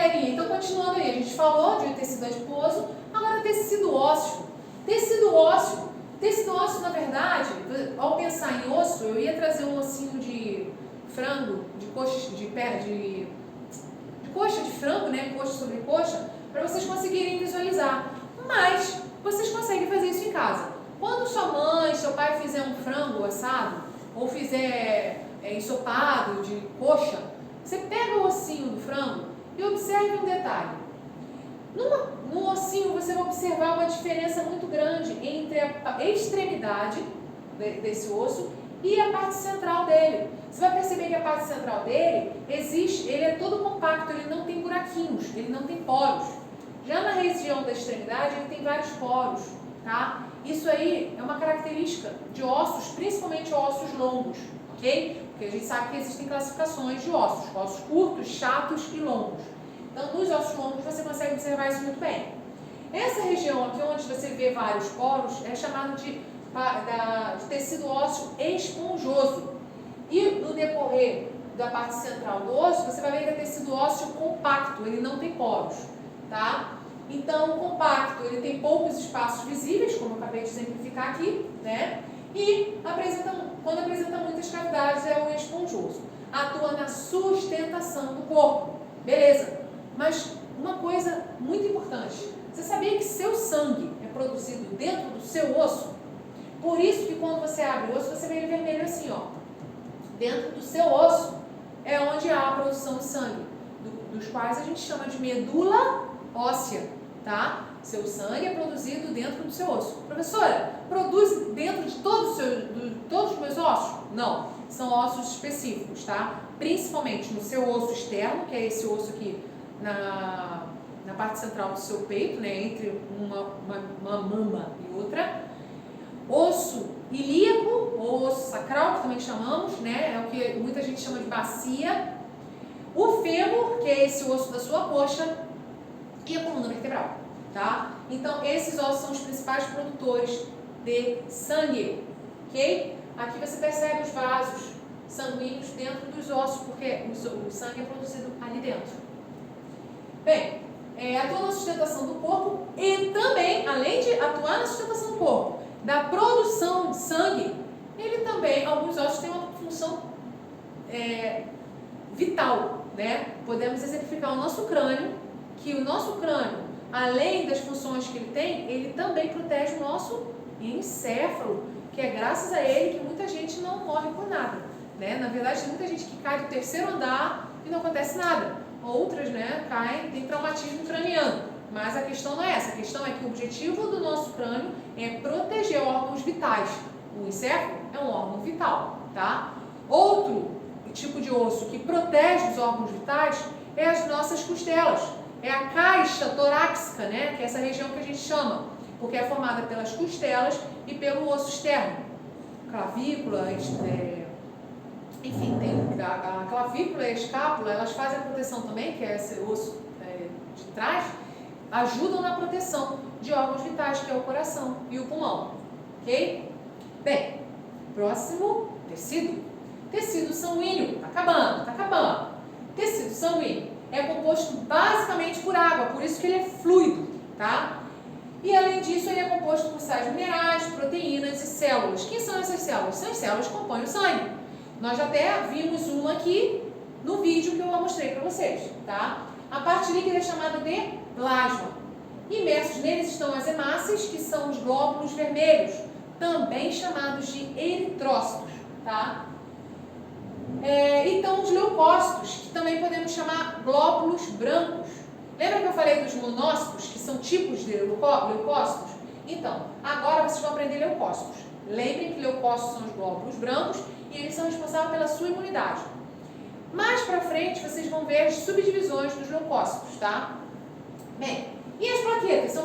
galerinha, então continuando aí, a gente falou de tecido adiposo, agora tecido ósseo. Tecido ósseo, na verdade, ao pensar em osso, eu ia trazer um ossinho de frango, de coxa de frango, né, coxa sobre coxa, para vocês conseguirem visualizar. Mas vocês conseguem fazer isso em casa. Quando sua mãe, seu pai fizer um frango assado, ou fizer ensopado de coxa, você pega o ossinho do frango e observe um detalhe. No ossinho você vai observar uma diferença muito grande entre a extremidade desse osso e a parte central dele. Você vai perceber que a parte central dele ele é todo compacto, ele não tem buraquinhos, ele não tem poros. Já na região da extremidade ele tem vários poros, tá? Isso aí é uma característica de ossos, principalmente ossos longos, ok? Porque a gente sabe que existem classificações de ossos curtos, chatos e longos. Então, nos ossos longos você consegue observar isso muito bem. Essa região aqui onde você vê vários poros é chamada de tecido ósseo esponjoso. E no decorrer da parte central do osso, você vai ver que é tecido ósseo compacto, ele não tem poros, tá? Então, o compacto, ele tem poucos espaços visíveis, como eu acabei de exemplificar aqui, né? E quando apresenta muitas cavidades, é o esponjoso. Atua na sustentação do corpo. Beleza. Mas uma coisa muito importante, você sabia que seu sangue é produzido dentro do seu osso? Por isso que quando você abre o osso, você vê ele vermelho assim, ó. Dentro do seu osso é onde há a produção de sangue, dos quais a gente chama de medula óssea, tá? Seu sangue é produzido dentro do seu osso. Professora, produz dentro de todos os meus ossos? Não, são ossos específicos, tá? Principalmente no seu osso externo, que é esse osso aqui na parte central do seu peito, né? Entre uma mama e outra. Osso ilíaco, ou osso sacral, que também chamamos, né? É o que muita gente chama de bacia. O fêmur, que é esse osso da sua coxa, e a coluna vertebral, tá? Então, esses ossos são os principais produtores de sangue, ok? Aqui você percebe os vasos sanguíneos dentro dos ossos, porque o sangue é produzido ali dentro. Bem, atua na sustentação do corpo e também, além de atuar na sustentação do corpo, da produção de sangue, ele também, alguns ossos têm uma função vital, né? Podemos exemplificar o nosso crânio, que o nosso crânio, além das funções que ele tem, ele também protege o nosso encéfalo, que é graças a ele que muita gente não morre por nada, né? Na verdade, tem muita gente que cai do terceiro andar e não acontece nada. Outras, né, caem, tem traumatismo craniano. Mas a questão não é essa. A questão é que o objetivo do nosso crânio é proteger órgãos vitais. O encéfalo é um órgão vital, tá? Outro tipo de osso que protege os órgãos vitais é as nossas costelas. É a caixa torácica, né, que é essa região que a gente chama, porque é formada pelas costelas e pelo osso externo. Clavícula, enfim, tem a clavícula e a escápula, elas fazem a proteção também, que é esse osso de trás, ajudam na proteção de órgãos vitais, que é o coração e o pulmão, ok? Bem, próximo, tecido. Tecido sanguíneo, tá acabando. Tecido sanguíneo é composto basicamente por água, por isso que ele é fluido, tá? E além disso, ele é composto por sais minerais, proteínas e células. Quem são essas células? São as células que compõem o sangue. Nós já até vimos uma aqui no vídeo que eu mostrei para vocês, tá? A parte líquida é chamada de plasma. Imersos neles estão as hemácias, que são os glóbulos vermelhos, também chamados de eritrócitos, tá? Então, os leucócitos, que também podemos chamar glóbulos brancos. Lembra que eu falei dos monócitos, que são tipos de leucócitos? Então, agora vocês vão aprender leucócitos. Lembrem que leucócitos são os glóbulos brancos e eles são responsáveis pela sua imunidade. Mais pra frente, vocês vão ver as subdivisões dos leucócitos, tá? Bem, e as plaquetas?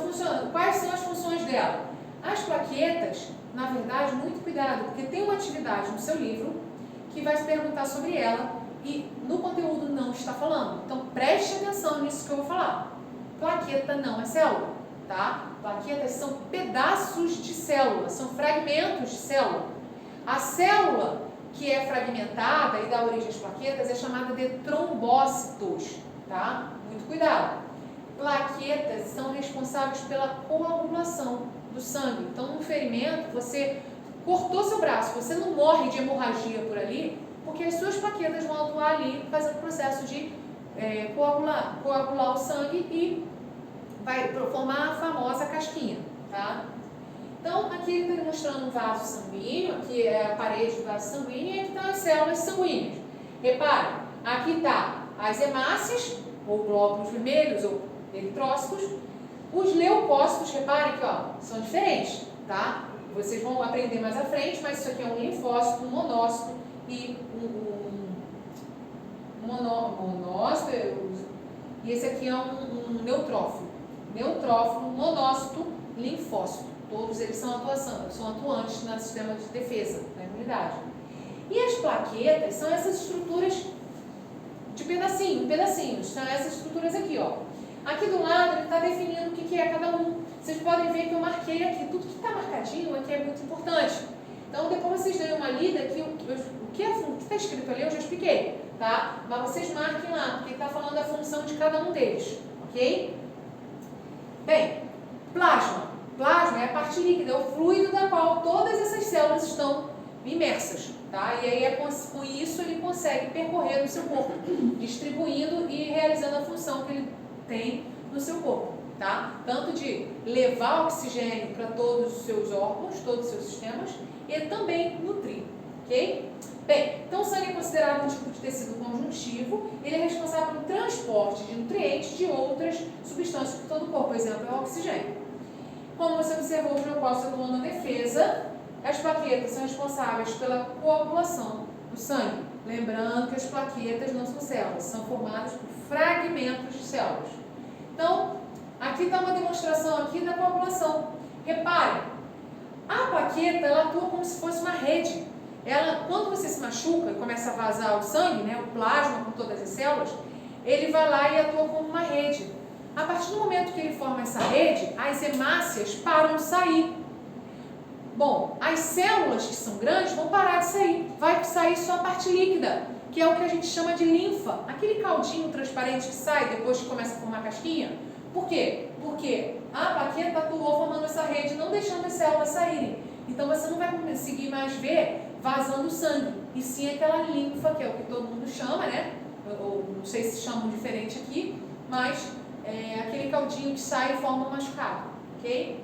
Quais são as funções dela? As plaquetas, na verdade, muito cuidado, porque tem uma atividade no seu livro que vai se perguntar sobre ela e no conteúdo não está falando. Então, preste atenção nisso que eu vou falar. Plaqueta não é célula, tá? Plaquetas são pedaços de célula, são fragmentos de célula. A célula que é fragmentada e dá origem às plaquetas é chamada de trombócitos, tá? Muito cuidado. Plaquetas são responsáveis pela coagulação do sangue. Então, no ferimento, você cortou seu braço, você não morre de hemorragia por ali, porque as suas plaquetas vão atuar ali, fazendo o processo de coagular o sangue e vai formar a famosa casquinha, tá? Então, aqui ele está mostrando um vaso sanguíneo, aqui é a parede do vaso sanguíneo e aqui estão as células sanguíneas. Repare, aqui está as hemácias, ou glóbulos vermelhos, ou eritrócitos. Os leucócitos, reparem que são diferentes, tá? Vocês vão aprender mais à frente, mas isso aqui é um linfócito, um monócito e monócito, e esse aqui é um neutrófilo. Neutrófilo, monócito, linfócito. Todos eles são atuantes no sistema de defesa, na imunidade. E as plaquetas são essas estruturas de pedacinhos. São essas estruturas aqui, ó. Aqui do lado ele está definindo o que é cada um. Vocês podem ver que eu marquei aqui. Tudo que está marcadinho aqui é muito importante. Então, depois vocês dêem uma lida aqui, o que está escrito ali eu já expliquei, tá? Mas vocês marquem lá, porque está falando da função de cada um deles, ok? Bem, plasma. Plasma é a parte líquida, é o fluido da qual todas essas células estão imersas, tá? E aí com isso ele consegue percorrer no seu corpo, distribuindo e realizando a função que ele tem no seu corpo, tá? Tanto de levar oxigênio para todos os seus órgãos, todos os seus sistemas, e também nutrir, ok? Bem, então o sangue é considerado um tipo de tecido conjuntivo, ele é responsável pelo transporte de nutrientes de outras substâncias por todo o corpo, por exemplo, é o oxigênio. Como você observou, os leucócitos atuam na defesa, as plaquetas são responsáveis pela coagulação do sangue. Lembrando que as plaquetas não são células, são formadas por fragmentos de células. Então, aqui está uma demonstração aqui da coagulação. Reparem, a plaqueta ela atua como se fosse uma rede. Ela, quando você se machuca e começa a vazar o sangue, né, o plasma com todas as células, ele vai lá e atua como uma rede. A partir do momento que ele forma essa rede, as hemácias param de sair. Bom, as células que são grandes vão parar de sair. Vai sair só a parte líquida, que é o que a gente chama de linfa. Aquele caldinho transparente que sai depois que começa a formar a casquinha. Por quê? Porque a plaqueta atuou formando essa rede, não deixando as células saírem. Então você não vai conseguir mais ver vazando sangue. E sim aquela linfa, que é o que todo mundo chama, né? Ou não sei se chamam diferente aqui, mas é aquele caldinho que sai e forma um machucado, ok?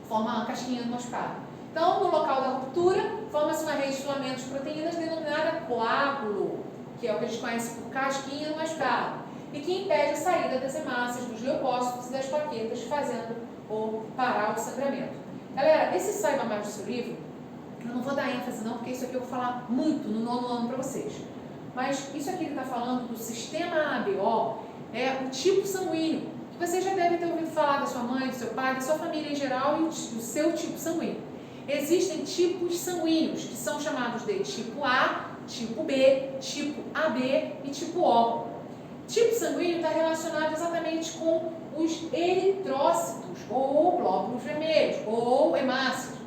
Forma uma casquinha do machucado. Então, no local da ruptura, forma-se uma rede de filamentos de proteínas denominada coágulo, que é o que a gente conhece por casquinha do machucado, e que impede a saída das hemácias, dos leucócitos e das plaquetas, fazendo ou parar o sangramento. Galera, esse saiba mais do seu livro, eu não vou dar ênfase não, porque isso aqui eu vou falar muito no 9º ano para vocês. Mas isso aqui ele está falando do sistema ABO, é o tipo sanguíneo, que você já deve ter ouvido falar da sua mãe, do seu pai, da sua família em geral e o seu tipo sanguíneo. Existem tipos sanguíneos, que são chamados de tipo A, tipo B, tipo AB e tipo O. Tipo sanguíneo está relacionado exatamente com os eritrócitos, ou glóbulos vermelhos, ou hemácias.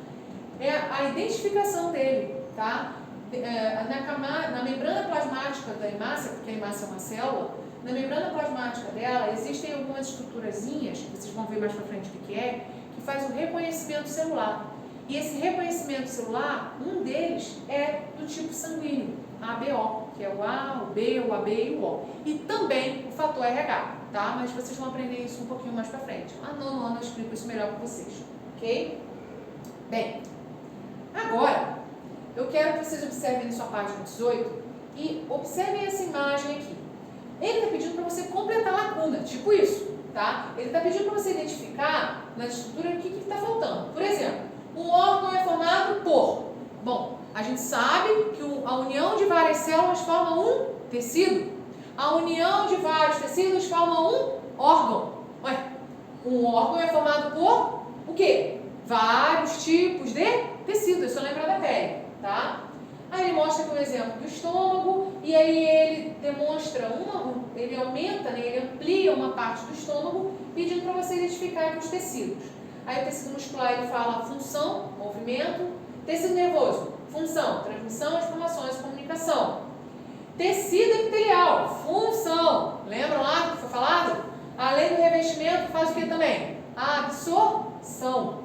É a identificação dele, tá? Na membrana plasmática da hemácia, porque a hemácia é uma célula, na membrana plasmática dela existem algumas estruturazinhas, que vocês vão ver mais pra frente o que é, que faz o reconhecimento celular. E esse reconhecimento celular, um deles é do tipo sanguíneo, ABO, que é o A, o B, o AB e o O. E também o fator RH, tá? Mas vocês vão aprender isso um pouquinho mais pra frente. Lá no 9º ano eu explico isso melhor para vocês, ok? Bem, agora eu quero que vocês observem na sua página 18 e observem essa imagem aqui. Ele está pedindo para você completar a lacuna, tipo isso, tá? Ele está pedindo para você identificar na estrutura o que está faltando. Por exemplo, um órgão é formado por... Bom, a gente sabe que a união de várias células forma um tecido. A união de vários tecidos forma um órgão. Ué, um órgão é formado por o quê? Vários tipos de tecido. Isso lembra da pele, tá? Aí ele mostra aqui um exemplo do estômago, e aí ele demonstra ele aumenta, né, ele amplia uma parte do estômago, pedindo para você identificar aqui os tecidos. Aí o tecido muscular ele fala função, movimento, tecido nervoso, função, transmissão de informações e comunicação. Tecido epitelial, função, lembram lá que foi falado? Além do revestimento, faz o que também? A absorção.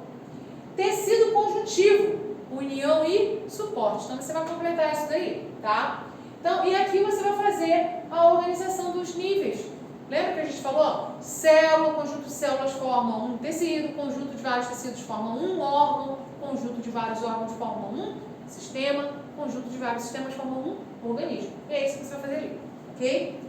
Tecido conjuntivo, união e suporte. Então, você vai completar isso daí, tá? Então, e aqui você vai fazer a organização dos níveis. Lembra que a gente falou? Célula, conjunto de células forma um tecido, conjunto de vários tecidos forma um órgão, conjunto de vários órgãos forma um sistema, conjunto de vários sistemas forma um organismo. E é isso que você vai fazer ali, ok?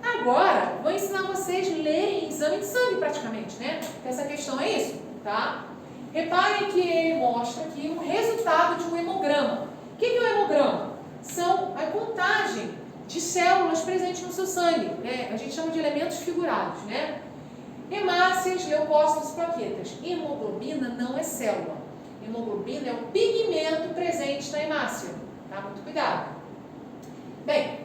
Agora, vou ensinar vocês a lerem exame de sangue praticamente, né? Essa questão é isso, tá? Reparem que ele mostra aqui um resultado de um hemograma. O que é um hemograma? São a contagem de células presentes no seu sangue, né? A gente chama de elementos figurados, né? Hemácias, leucócitos e plaquetas. Hemoglobina não é célula. Hemoglobina é o pigmento presente na hemácia, tá? Muito cuidado. Bem,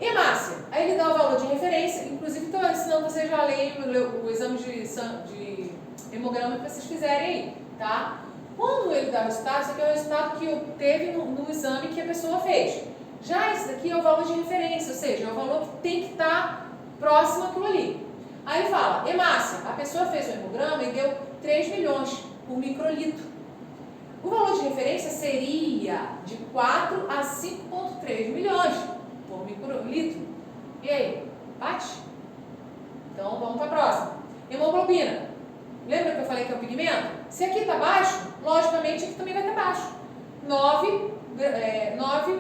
hemácia. Aí ele dá o valor de referência, inclusive estou ensinando vocês a lerem o exame de hemograma que vocês fizerem aí, tá? Quando ele dá o resultado, isso aqui é o resultado que teve no exame que a pessoa fez. Já esse daqui é o valor de referência, ou seja, é o valor que tem que estar próximo àquilo ali. Aí ele fala, hemácia, a pessoa fez o hemograma e deu 3 milhões por microlitro. O valor de referência seria de 4 a 5,3 milhões por microlitro. E aí, bate? Então, vamos para a próxima. Hemoglobina. Lembra que eu falei que é o pigmento? Se aqui está baixo, logicamente aqui também vai estar baixo. 9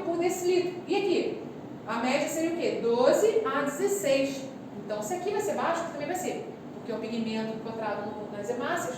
por decilitro. E aqui? A média seria o quê? 12 a 16. Então, se aqui vai ser baixo, aqui também vai ser. Porque é o pigmento encontrado nas hemácias.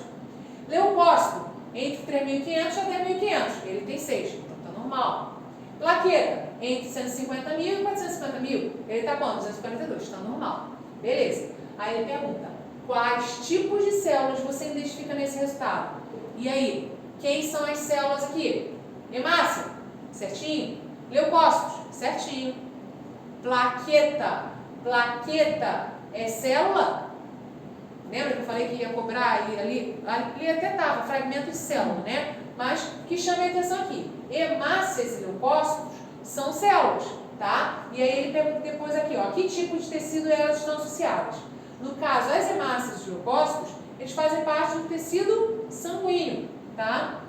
Leucócito, entre 3.500 a 10.500. Ele tem 6, então está normal. Plaqueta, entre 150 mil e 450 mil. Ele está quanto? 242, está normal. Beleza. Aí ele pergunta, quais tipos de células você identifica nesse resultado? E aí, quem são as células aqui? Hemácia, certinho. Leucócitos, certinho. Plaqueta, plaqueta é célula? Lembra que eu falei que ia cobrar ali até estava, fragmento de célula, né? Mas que chama a atenção aqui, hemácias e leucócitos são células, tá? E aí ele pergunta depois aqui, ó, que tipo de tecido elas estão associadas? No caso, as hemácias e os leucócitos, eles fazem parte do tecido sanguíneo, tá?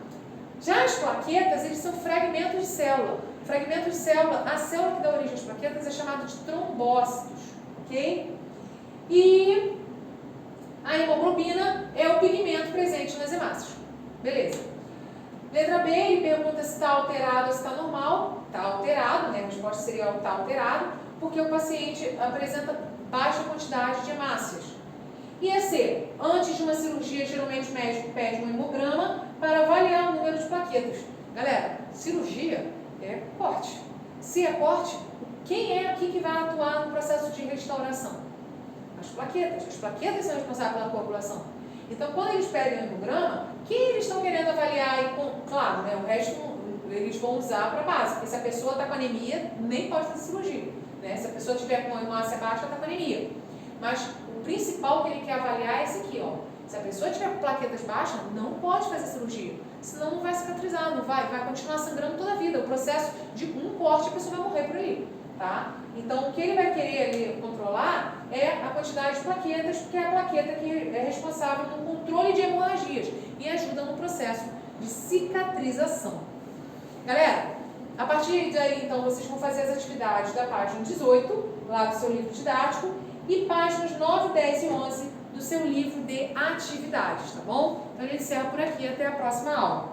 Já as plaquetas, eles são fragmentos de célula. Fragmentos de célula, a célula que dá origem às plaquetas é chamada de trombócitos, ok? E a hemoglobina é o pigmento presente nas hemácias. Beleza. Letra B, ele pergunta se está alterado ou se está normal. Está alterado, né? A resposta seria está alterado, porque o paciente apresenta baixa quantidade de hemácias. E a C, antes de uma cirurgia, geralmente o médico pede um hemograma para avaliar o número de plaquetas. Galera, cirurgia é corte. Se é corte, quem é aqui que vai atuar no processo de restauração? As plaquetas. As plaquetas são responsáveis pela coagulação. Então, quando eles pedem um hemograma, quem eles estão querendo avaliar? E claro, né, o resto eles vão usar para base, porque se a pessoa está com anemia, nem pode fazer cirurgia. Né? Se a pessoa tiver com hemácia baixa, está com anemia. Mas o principal que ele quer avaliar é esse aqui, ó. Se a pessoa tiver com plaquetas baixas, não pode fazer cirurgia. Senão não vai cicatrizar, vai continuar sangrando toda a vida. O processo de um corte, a pessoa vai morrer por ali. Tá? Então, o que ele vai querer ali controlar é a quantidade de plaquetas, porque é a plaqueta que é responsável pelo controle de hemorragias e ajuda no processo de cicatrização. Galera, a partir daí, então, vocês vão fazer as atividades da página 18, lá do seu livro didático, e páginas 9, 10 e 11 do seu livro de atividades, tá bom? Então, eu encerro por aqui. Até a próxima aula.